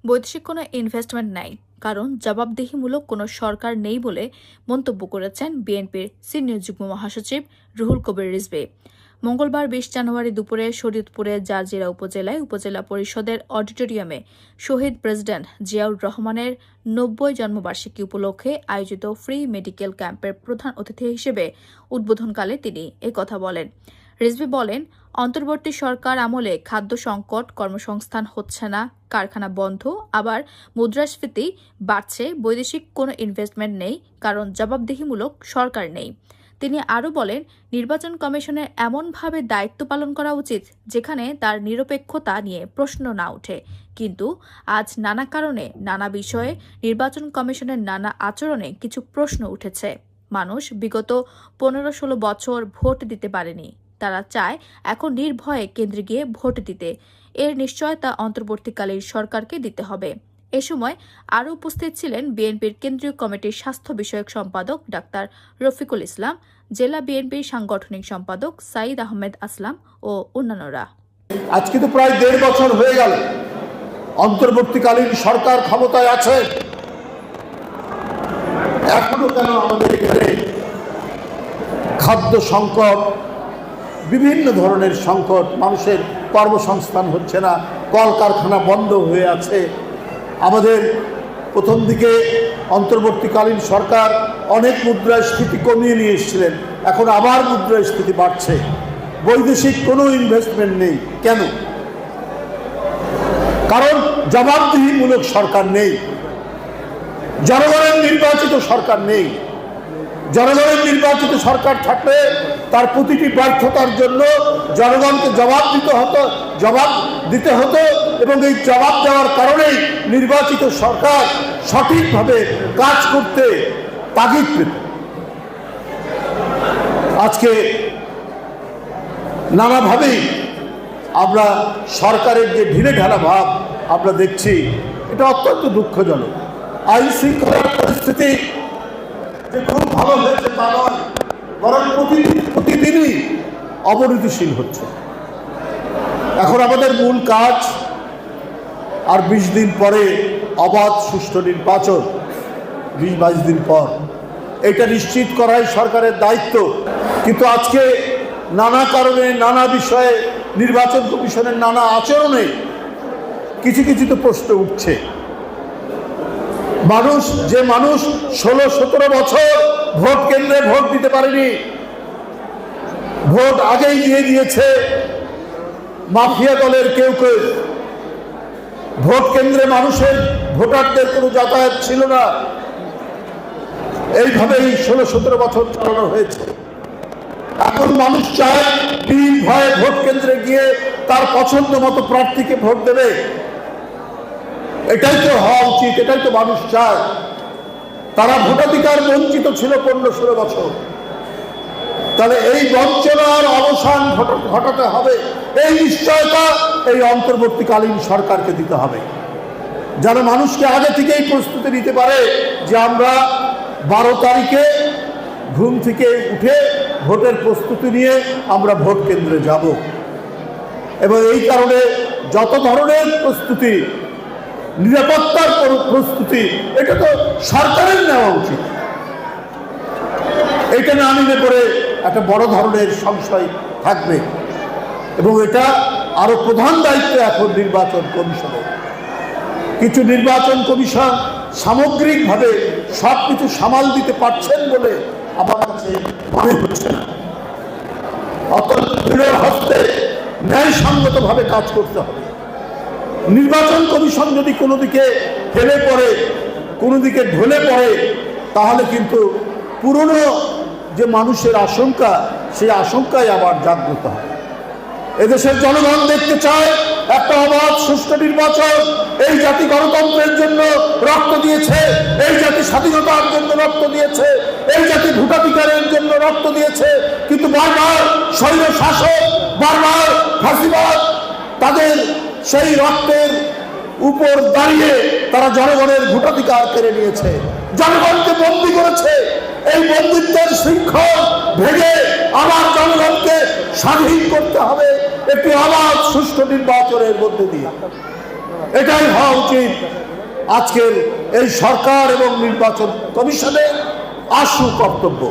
বৈদেশিক কোনো ইনভেস্টমেন্ট নাই, কারণ জবাবদিহিমূলক কোনো সরকার নেই বলে মন্তব্য করেছেন বিএনপির সিনিয়র যুগ্ম মহাসচিব রুহুল কবির রিজভী। মঙ্গলবার ২০ জানুয়ারি দুপুরে শরীয়তপুরের জারজিরা উপজেলায় উপজেলা পরিষদের অডিটোরিয়ামে শহীদ প্রেসিডেন্ট জিয়াউর রহমানের ৯০ জন্মবার্ষিকী উপলক্ষে আয়োজিত ফ্রি মেডিকেল ক্যাম্পের প্রধান অতিথি হিসেবে উদ্বোধনকালে তিনি একথা বলেন। রিজভী বলেন, অন্তর্বর্তী সরকার আমলে খাদ্য সংকট, কর্মসংস্থান হচ্ছে না, কারখানা বন্ধ, আবার মুদ্রাস্ফীতি বাড়ছে, বৈদেশিক কোনো ইনভেস্টমেন্ট নেই, কারণ জবাবদিহিমূলক সরকার নেই। তিনি আরও বলেন, নির্বাচন কমিশনের এমনভাবে দায়িত্ব পালন করা উচিত যেখানে তার নিরপেক্ষতা নিয়ে প্রশ্ন না ওঠে। কিন্তু আজ নানা কারণে, নানা বিষয়ে নির্বাচন কমিশনের নানা আচরণে কিছু প্রশ্ন উঠেছে। মানুষ বিগত ১৫-১৬ বছর ভোট দিতে পারেনি। তারা চায় এখন নির্ভয়ে কেন্দ্রে গিয়ে ভোট দিতে। এর নিশ্চয়তা অন্তর্বর্তীকালীন সরকারকে দিতে হবে। এ সময় আরও উপস্থিত ছিলেন বিএনপির কেন্দ্রীয় কমিটির স্বাস্থ্য বিষয়ক সম্পাদক ডাক্তার রফিকুল ইসলাম, জেলা বিএনপির সাংগঠনিক সম্পাদক সাইদ আহমেদ আসলাম ও অন্যান্যরা। আজকে তো প্রায় ১.৫ বছর হয়ে গেল অন্তর্বর্তীকালীন সরকার ক্ষমতায় আছে। এখনো কেন আমাদের এখানে খাদ্য সংকট, বিভিন্ন ধরনের সংকট, মানুষের কর্মসংস্থান হচ্ছে না, কলকারখানা বন্ধ হয়ে আছে। আমাদের প্রথম দিকে অন্তর্বর্তীকালীন সরকার অনেক মুদ্রাস্ফীতি কমিয়ে নিয়ে এসেছিলেন, এখন আবার মুদ্রাস্ফীতি বাড়ছে। বৈদেশিক কোনো ইনভেস্টমেন্ট নেই। কেন? কারণ জবাবদিহিমূলক সরকার নেই, জনগণের নির্বাচিত সরকার নেই। জনগণের নির্বাচিত সরকার থাকলে তার প্রতিটি ব্যর্থতার জন্য জনগণকে জবাব দিতে হতো এবং এই জবাব দেওয়ার কারণেই নির্বাচিত সরকার সঠিকভাবে কাজ করতে তাগিদ পেত। আজকে নানাভাবেই আমরা সরকারের যে ঢিলে ঢালা ভাব আমরা দেখছি, এটা অত্যন্ত দুঃখজনক। আইন শৃঙ্খলার পরিস্থিতি খুব ভালো হয়েছে তা নয়, বরং প্রতিদিনই অবনতিশীল হচ্ছে। এখন আমাদের মূল কাজ আর ২০ দিন পরে অবাধ সুষ্ঠু নির্বাচন, ২০-২২ দিন পর এটা নিশ্চিত করাই সরকারের দায়িত্ব। কিন্তু আজকে নানা কারণে, নানা বিষয়ে, নির্বাচন কমিশনের নানা আচরণে কিছু কিছু তো প্রশ্ন উঠছে। মানুষ ১৬-১৭ বছর ভোট কেন্দ্রে ভোট দিতে পারেনি, ভোট আগেই দিয়ে দিয়েছে মাফিয়া দলের কেউ কেউ। ভোট কেন্দ্রে ভোটারদের কোনো যাতায়াত ছিল না। এইভাবেই ১৬-১৭ বছর চালানো হয়েছে। এখন মানুষ চায় নির্ভয়ে ভোট কেন্দ্রে গিয়ে তার পছন্দ মতো প্রার্থীকে ভোট দেবে। এটাই তো হওয়া উচিত, এটাই তো মানুষ চায়। তারা ভোটাধিকার বঞ্চিত ছিল ১৫-১৬ বছর। তাহলে এই বঞ্চনার অবসান ঘটাতে হবে, এই নিশ্চয়তা এই অন্তর্বর্তীকালীন সরকারকে দিতে হবে, যেন মানুষকে আগে থেকেই প্রস্তুতি নিতে পারে যে আমরা ১২ তারিখে ঘুম থেকে উঠে ভোটের প্রস্তুতি নিয়ে আমরা ভোট কেন্দ্রে যাব। এবং এই কারণে যত ধরনের প্রস্তুতি, নিরাপত্তার প্রস্তুতি, এটা তো সরকারের নেওয়া উচিত। এটা না নিলে পরে একটা বড় ধরনের সংশয় থাকবে এবং এটা আরো প্রধান দায়িত্ব এখন নির্বাচন কমিশনের। কিছু নির্বাচন কমিশন সামগ্রিকভাবে সবকিছু সামাল দিতে পারছেন বলে আমার কাছে মনে হচ্ছে না। অত্যন্ত দৃঢ় হস্তে ন্যায়সঙ্গতভাবে কাজ করতে হবে। নির্বাচন কমিশন যদি কোনো দিকে ফেলে পড়ে, কোনো দিকে ঢলে পড়ে, তাহলে কিন্তু পুরনো যে মানুষের আশঙ্কা, সেই আশঙ্কায় আবার জাগ্রত হয়। এদেশের জনগণ দেখতে চায় একটা অবাধ সুষ্ঠু নির্বাচন। এই জাতি গণতন্ত্রের জন্য রক্ত দিয়েছে, এই জাতি স্বাধীনতার জন্য রক্ত দিয়েছে, এই জাতি ভোটাধিকারের জন্য রক্ত দিয়েছে। কিন্তু বারবার স্বৈর শাসক, বারবার ফাঁসিবাদ তাদের সেই রক্তের উপর দাঁড়িয়ে তারা জনগণের ভোটাধিকার কেড়ে নিয়েছে, জনগণকে বন্দী করেছে। এই বন্দিত্বের শৃঙ্খল ভেঙে আবার জনগণকে স্বাধীন করতে হবে একটি অবাধ সুষ্ঠু নির্বাচনের মধ্যে দিয়ে। এটাই হওয়া উচিত আজকের এই সরকার এবং নির্বাচন কমিশনের আশু কর্তব্য।